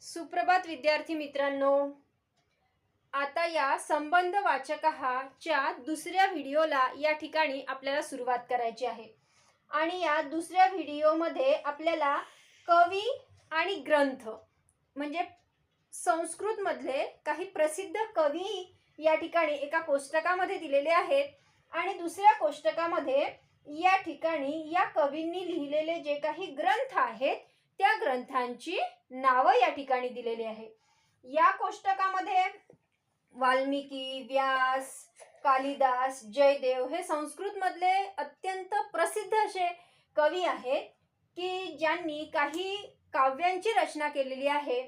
सुप्रभात विद्यार्थी मित्रांनो. आता या संबंध वाचकाच्या दुसऱ्या व्हिडिओला या ठिकाणी आपल्याला सुरुवात करायची आहे. आणि या दुसऱ्या व्हिडिओमध्ये आपल्याला कवी आणि ग्रंथ म्हणजे संस्कृत मधले काही प्रसिद्ध कवी या ठिकाणी एका कोष्टकामध्ये दिलेले आहेत आणि दुसऱ्या कोष्टकामध्ये या ठिकाणी या कवींनी लिहिलेले जे काही ग्रंथ आहेत त्या ग्रंथांची नावं या ठिकाणी दिलेली आहे. या कोष्टकामध्ये वाल्मिकी, व्यास, कालिदास, जयदेव हे संस्कृत मधले अत्यंत प्रसिद्ध असे कवी आहेत की ज्यांनी काही काव्यांची रचना केलेली आहे.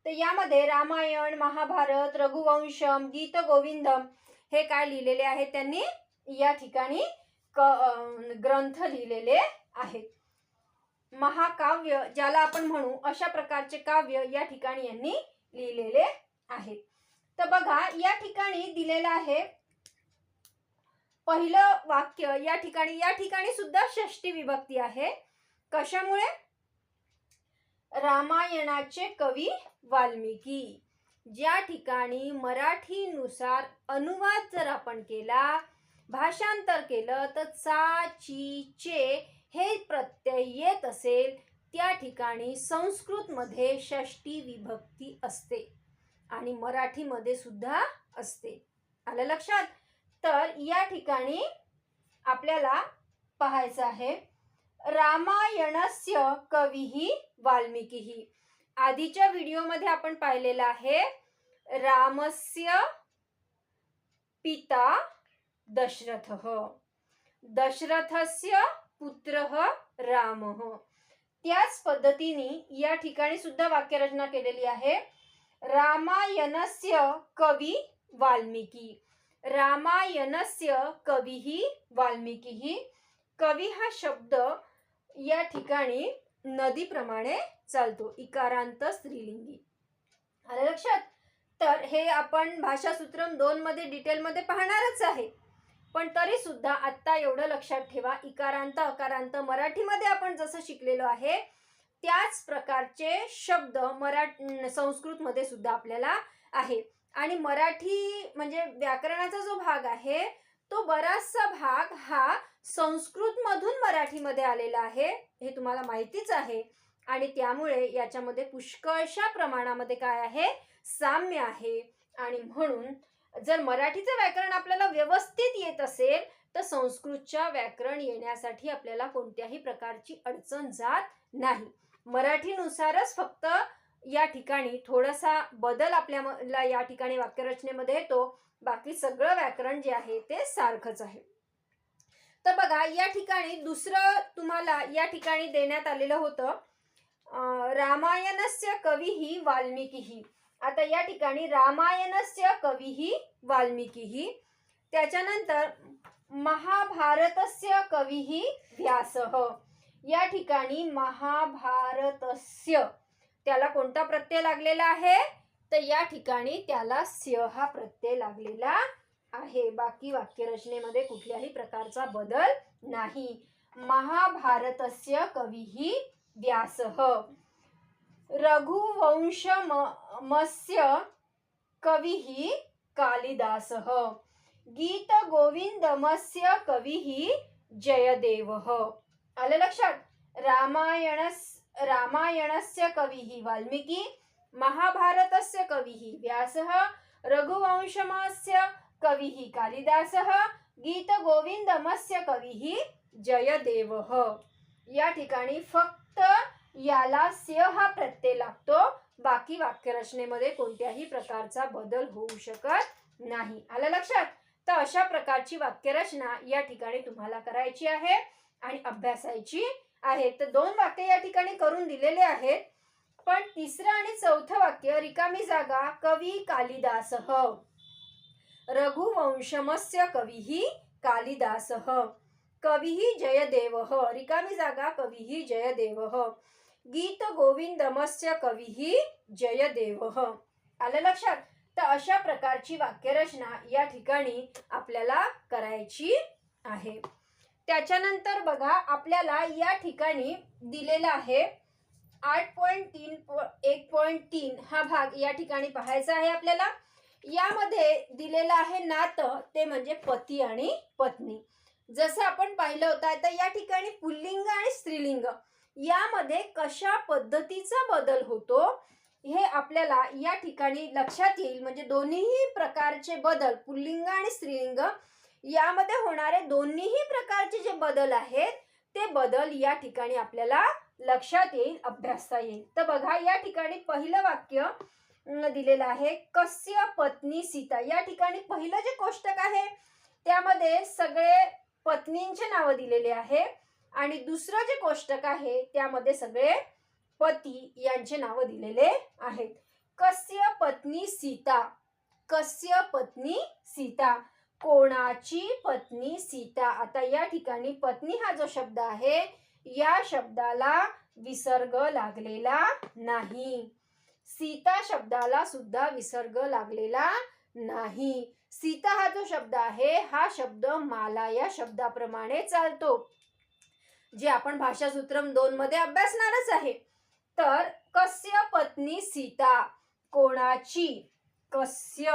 तर यामध्ये रामायण, महाभारत, रघुवंशम, गीत गोविंदम हे काय लिहिलेले आहेत त्यांनी या ठिकाणी ग्रंथ लिहिलेले आहेत. महाकाव्य ज्याला आपण म्हणू अशा प्रकारचे काव्य या ठिकाणी यांनी लिहिलेले आहेत. तर बघा या ठिकाणी दिलेलं आहे पहिलं वाक्य. या ठिकाणी सुद्धा षष्टी विभक्ती आहे. कशामुळे? रामायणाचे कवी वाल्मिकी. ज्या ठिकाणी मराठीनुसार अनुवाद जर आपण केला, भाषांतर केलं तर चा, ची, चे हे प्रत्यय येत असेल त्या ठिकाणी संस्कृत मध्ये षष्टी विभक्ती असते आणि मराठीमध्ये सुद्धा असते. आलं लक्षात? तर या ठिकाणी आपल्याला पाहायचं आहे रामायणस्य कविही वाल्मिकीही. आधीच्या व्हिडिओमध्ये आपण पाहिलेलं आहे रामस्य पिता दशरथः, दशरथस्य पुत्रः रामः. त्याच पद्धतीने या ठिकाणी सुद्धा वाक्यरचना केलेली आहे रामायणस्य कवी वाल्मिकी, रामायणस्य कविही वाल्मिकीही. कवी हा शब्द या ठिकाणी नदीप्रमाणे चालतो, इकारांत स्त्रीलिंगी. आलं लक्षात? तर हे आपण भाषासूत्रम 2 मध्ये डिटेलमध्ये पाहणारच आहे, पण तरी सुद्धा आता एवढं लक्षात ठेवा, इकारांत अकारांत मराठीमध्ये आपण जसं शिकलेलो आहे त्याच प्रकारचे शब्द संस्कृत मध्ये सुद्धा आपल्याला आहे. आणि मराठी म्हणजे व्याकरणाचा जो भाग आहे तो बराचसा भाग हा संस्कृत मधून मराठीमध्ये आलेला आहे, हे तुम्हाला माहितीच आहे. आणि त्यामुळे याच्यामध्ये पुष्कळशा प्रमाणामध्ये काय आहे, साम्य आहे. आणि म्हणून जर मराठीचं व्याकरण आपल्याला व्यवस्थित येत असेल तर संस्कृतच्या व्याकरण येण्यासाठी आपल्याला कोणत्याही प्रकारची अडचण जात नाही. मराठीनुसारच फक्त या ठिकाणी थोडासा बदल आपल्याला या ठिकाणी वाक्यरचनेमध्ये येतो, बाकी सगळं व्याकरण जे आहे ते सारखंच आहे. तर बघा या ठिकाणी दुसरं तुम्हाला या ठिकाणी देण्यात आलेलं होतं रामायणस्य कविही वाल्मिकीही. आता या ठिकाणी रामायणस्य कविही वाल्मिकीही, त्याच्यानंतर महाभारतस्य कविही व्यासः. या ठिकाणी महाभारतस्य त्याला कोणता प्रत्यय लागलेला आहे, तर या ठिकाणी त्याला स्य हा प्रत्यय लागलेला आहे. बाकी वाक्यरचनेमध्ये कुठल्याही प्रकारचा बदल नाही. महाभारतस्य कविही व्यासः. रघुवंशमस्य कविही कालिदासः. गीत गोविंदमस्य कविही जयदेवः. आलं लक्षात? रामायणस्य कविही वाल्मीकी, महाभारतस्य कविही व्यासः, रघुवंशमस्य कविही कालिदासः, गीत गोविंदमस्य कविही जयदेवः. या ठिकाणी फक्त याला स्य हा प्रत्यय लागतो, बाकी वाक्यरचनेमध्ये कोणत्याही प्रकारचा बदल होऊ शकत नाही. आलं लक्षात? तर अशा प्रकारची वाक्यरचना या ठिकाणी तुम्हाला करायची आहे आणि अभ्यासायची आहे. तर 2 वाक्य या ठिकाणी करून दिलेले आहेत, पण तिसरं आणि चौथं वाक्य रिकामी जागा कवी कालिदासः. रघुवंशमस्य कविही कालिदासः. कविही जयदेवः. रिकामी जागा कविही जयदेवः. गीत गोविंदमस्य कविही जयदेवः. आलं लक्षात? तर अशा प्रकारची वाक्यरचना या ठिकाणी आपल्याला करायची आहे. त्याच्यानंतर बघा आपल्याला या ठिकाणी दिलेलं आहे 8.1.3 हा भाग या ठिकाणी पाहायचा आहे आपल्याला. यामध्ये दिलेलं आहे नातं, ते म्हणजे पती आणि पत्नी. जसं आपण पाहिलं होतं, तर या ठिकाणी पुल्लिंग आणि स्त्रीलिंग यामध्ये कशा पद्धतीचा बदल होतो हे आपल्याला या ठिकाणी लक्षात येईल. म्हणजे दोन्हीही प्रकारचे बदल, पुल्लिंग आणि स्त्रीलिंग यामध्ये होणारे दोन्हीही प्रकारचे जे बदल आहेत ते बदल या ठिकाणी आपल्याला लक्षात येईल, अभ्यासता येईल. तर बघा, या ठिकाणी पहिलं वाक्य दिलेलं आहे, कस्य पत्नी सीता. या ठिकाणी पहिलं जे कोष्टक आहे त्यामध्ये सगळे पत्नींचे नाव दिलेले आहे आणि दुसरं जे कोष्टक आहे त्यामध्ये सगळे पती यांचे नाव दिलेले आहेत. कस्य पत्नी सीता, कस्य पत्नी सीता, कोणाची पत्नी सीता. आता या ठिकाणी पत्नी हा जो शब्द आहे या शब्दाला विसर्ग लागलेला नाही. सीता शब्दाला सुद्धा विसर्ग लागलेला नाही. सीता हा जो शब्द आहे हा शब्द माला या शब्दाप्रमाणे चालतो, जे आपण भाषासूत्रम 2 मध्ये अभ्यासणारच आहे. तर कस्य पत्नी सीता, कोणाची, कस्य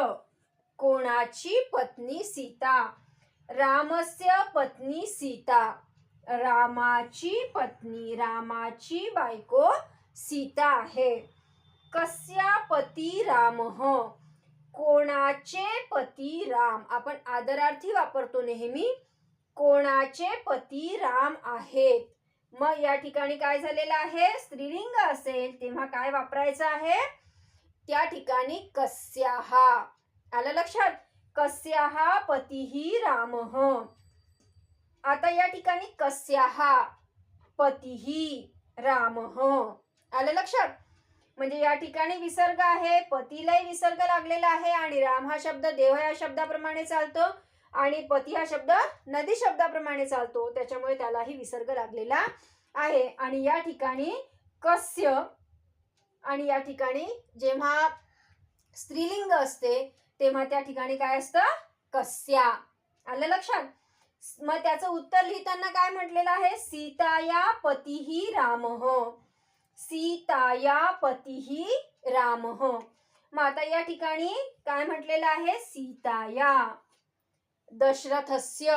कोणाची पत्नी सीता. रामस्य पत्नी सीता, रामाची पत्नी, रामाची बायको सीता आहे. कस्या पती रामः, कोणाचे पती राम. आपण आदरार्थी वापरतो नेहमी. कोणाचे पती राम आहेत. मग या ठिकाणी काय झालेलं आहे, स्त्रीलिंग असेल तेव्हा काय वापरायचं आहे, त्या ठिकाणी कस्याः. आलं लक्षात, कस्याः पतिः रामः. आता या ठिकाणी कस्याः पतिः रामः. आलं लक्षात. म्हणजे या ठिकाणी विसर्ग आहे, पतीलाही विसर्ग लागलेला आहे आणि राम हा शब्द देव या शब्दाप्रमाणे चालतो आणि पती हा शब्द नदी शब्दाप्रमाणे चालतो, त्याच्यामुळे त्यालाही विसर्ग लागलेला आहे. आणि या ठिकाणी कस्य, आणि या ठिकाणी जेव्हा स्त्रीलिंग असते तेव्हा त्या ठिकाणी काय असतं, कस्या. आलं लक्षात. मग त्याचं उत्तर लिहिताना काय म्हटलेलं आहे, सीताया पतिः रामः, सीताया पतिः रामः. मग आता या ठिकाणी काय म्हटलेलं आहे, सीताया, दशरथस्य,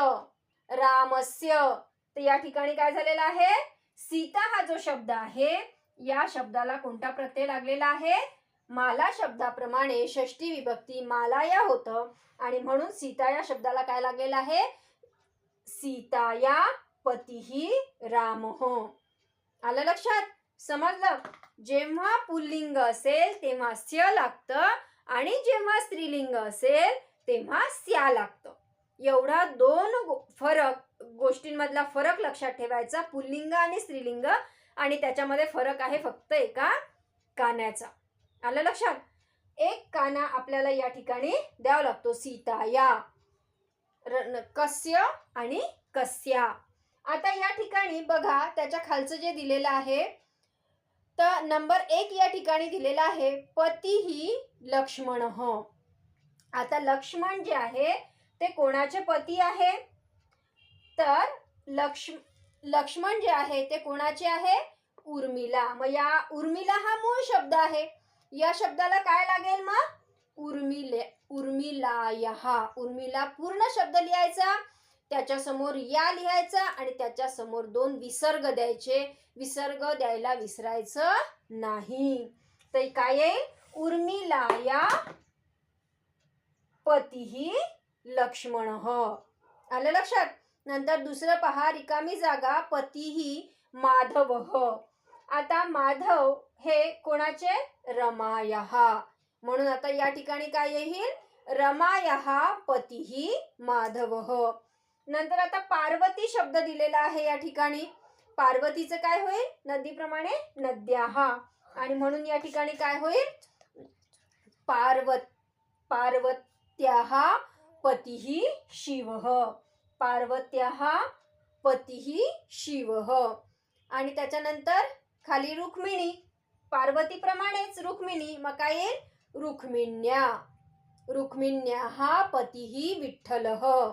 रामस्य. तर या ठिकाणी काय झालेलं आहे, सीता हा जो शब्द आहे या शब्दाला कोणता प्रत्यय लागलेला आहे, माला शब्दाप्रमाणे षष्टी विभक्ती मालाया होतं आणि म्हणून सीता या शब्दाला काय लागलेलं आहे, सीताया पतिः रामः. आलं लक्षात, समजलं. जेव्हा पुल्लिंग असेल तेव्हा स्य लागतं आणि जेव्हा स्त्रीलिंग असेल तेव्हा स्या लागतं. एवढा दोन गोष्टींमधला फरक लक्षात ठेवायचा, पुल्लिंग आणि स्त्रीलिंग, आणि त्याच्यामध्ये फरक आहे फक्त एका कान्याचा. आलं लक्षात. एक काना आपल्याला या ठिकाणी द्यावा लागतो, सीताया, कस्य आणि कस्या. आता या ठिकाणी बघा त्याच्या खालचं जे दिलेलं आहे, तर नंबर 1 या ठिकाणी दिलेला आहे, पतिः लक्ष्मणः. आता लक्ष्मण जे आहे ते कोणाचे पती आहे, तर लक्ष्मण जे आहे ते कोणाचे आहे, उर्मिला. मग या उर्मिला हा मूळ शब्द आहे, या शब्दाला काय लागेल मग, उर्मिलायाः. उर्मिला पूर्ण शब्द लिहायचा, त्याच्या समोर या लिहायचा आणि त्याच्या समोर 2 विसर्ग द्यायचे. विसर्ग द्यायला विसरायचं नाही. तर काय येईल, उर्मिलाया पतिः लक्ष्मणः. आलं लक्षात. नंतर दुसरं पहा, रिकामी जागा, पतिः माधवः. आता माधव हे कोणाचे, रमायाः. म्हणून आता या ठिकाणी काय येईल, रमायाः पतिः माधवः. नंतर आता पार्वती शब्द दिलेला आहे या ठिकाणी. पार्वतीचं काय होईल, नदीप्रमाणे नद्याः, आणि म्हणून या ठिकाणी काय होईल, पार्वत्याः पतिः शिवः. पार्वत्याः पतिः शिवः. आणि त्याच्यानंतर खाली रुक्मिणी, पार्वतीप्रमाणेच रुक्मिणी, मग काय येईल, रुक्मिण्या. रुक्मिण्याः पतिः विठ्ठलः.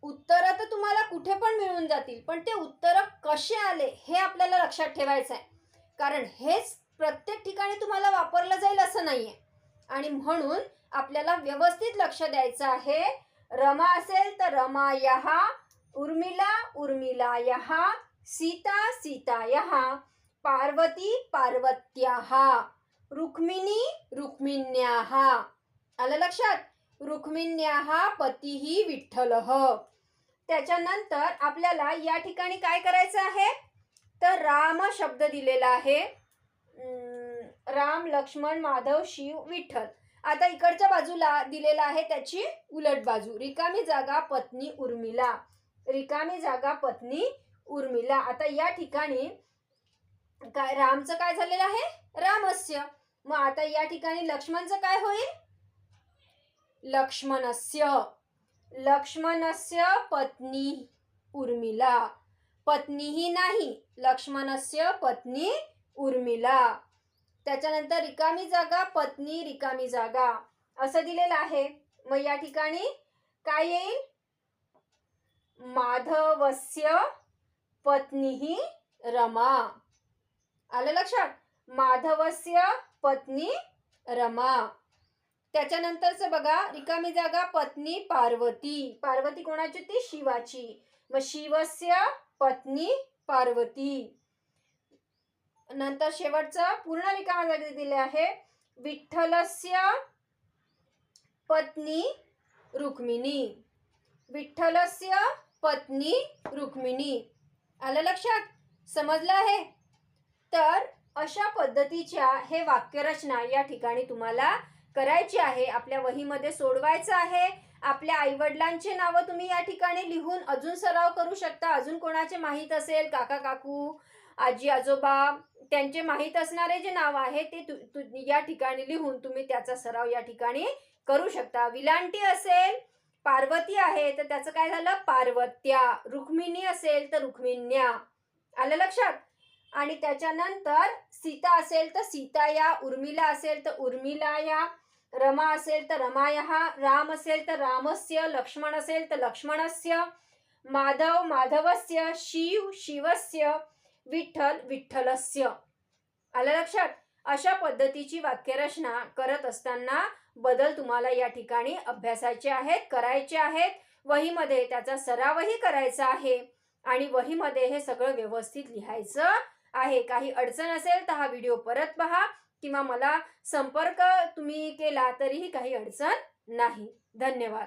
उत्तर तर तुम्हाला कुठे पण मिळून जातील, पण ते उत्तर कसे आले हे आपल्याला लक्षात ठेवायचं आहे. कारण हेच प्रत्येक ठिकाणी तुम्हाला वापरलं जाईल असं नाहीये. आणि म्हणून आपल्याला व्यवस्थित लक्ष द्यायचं आहे. रमा असेल तर रमायः, उर्मिला उर्मिलायः, सीता सीतायः, पार्वती पार्वत्याः, रुक्मिणी रुक्मिण्याः. आलं लक्षात? रुक्मिण्याः पतिः विठ्ठलः. त्याच्यानंतर आपल्याला या ठिकाणी काय करायचं आहे, तर राम शब्द दिलेला आहे. राम लक्ष्मण माधव शिव विठ्ठल. आता इकडच्या बाजूला दिलेला आहे त्याची उलट बाजू. रिकामी जागा पत्नी उर्मिला, रिकामी जागा पत्नी उर्मिला. आता या ठिकाणी काय रामचं काय झालेलं आहे, रामस्य. मग आता या ठिकाणी लक्ष्मणचं काय होईल, लक्ष्मणस्य. लक्ष्मणस्य पत्नी उर्मिला, पत्नीही नाही, लक्ष्मणस्य पत्नी उर्मिला. त्याच्यानंतर रिकामी जागा पत्नी रिकामी जागा असं दिलेलं आहे. मग या ठिकाणी काय येईल, माधवस्य पत्नीही रमा. आलं लक्षात? माधवस्य पत्नी रमा. त्याच्यानंतरच बघा, रिकामी जागा पत्नी पार्वती. पार्वती कोणाची होती, शिवाची. मग शिवस्य पत्नी पार्वती. नंतर शेवटचं पूर्ण रिकामा जागा दिले आहे, विठ्ठलस्य पत्नी रुक्मिणी. विठ्ठलस्य पत्नी रुक्मिणी. आलं लक्षात? समजलं आहे? तर अशा पद्धतीच्या हे वाक्यरचना या ठिकाणी तुम्हाला करायची आहे. आपल्या वहीमध्ये सोडवायचं आहे. आपल्या आईवडिलांचे नावं तुम्ही या ठिकाणी लिहून अजून सराव करू शकता. अजून कोणाचे माहीत असेल, काका काकू, आजी आजोबा, त्यांचे माहीत असणारे जे नाव आहे ते या ठिकाणी लिहून तुम्ही त्याचा सराव या ठिकाणी करू शकता. विलांटी असेल, पार्वती आहे तर त्याचं काय झालं, पार्वत्या. रुक्मिणी असेल तर रुक्मिण्या. आलं लक्षात? आणि त्याच्यानंतर सीता असेल तर सीताया, उर्मिला असेल तर उर्मिलाया, रमा असेल तर रमायः, राम असेल तर रामस्य, लक्ष्मण असेल तर लक्ष्मणस्य, माधव माधवस्य, शिव शिवस्य, विठ्ठल विठ्ठलस्य. आलं लक्षात? अशा पद्धतीची वाक्यरचना करत असताना बदल तुम्हाला या ठिकाणी अभ्यासाचे आहेत, करायचे आहेत. वहीमध्ये त्याचा सरावही करायचा आहे आणि वहीमध्ये हे सगळं व्यवस्थित लिहायचं आहे. काही अडचण असेल तर हा व्हिडिओ परत पहा किंवा मला संपर्क तुम्ही केला तरीही काही अडचण नाही. धन्यवाद.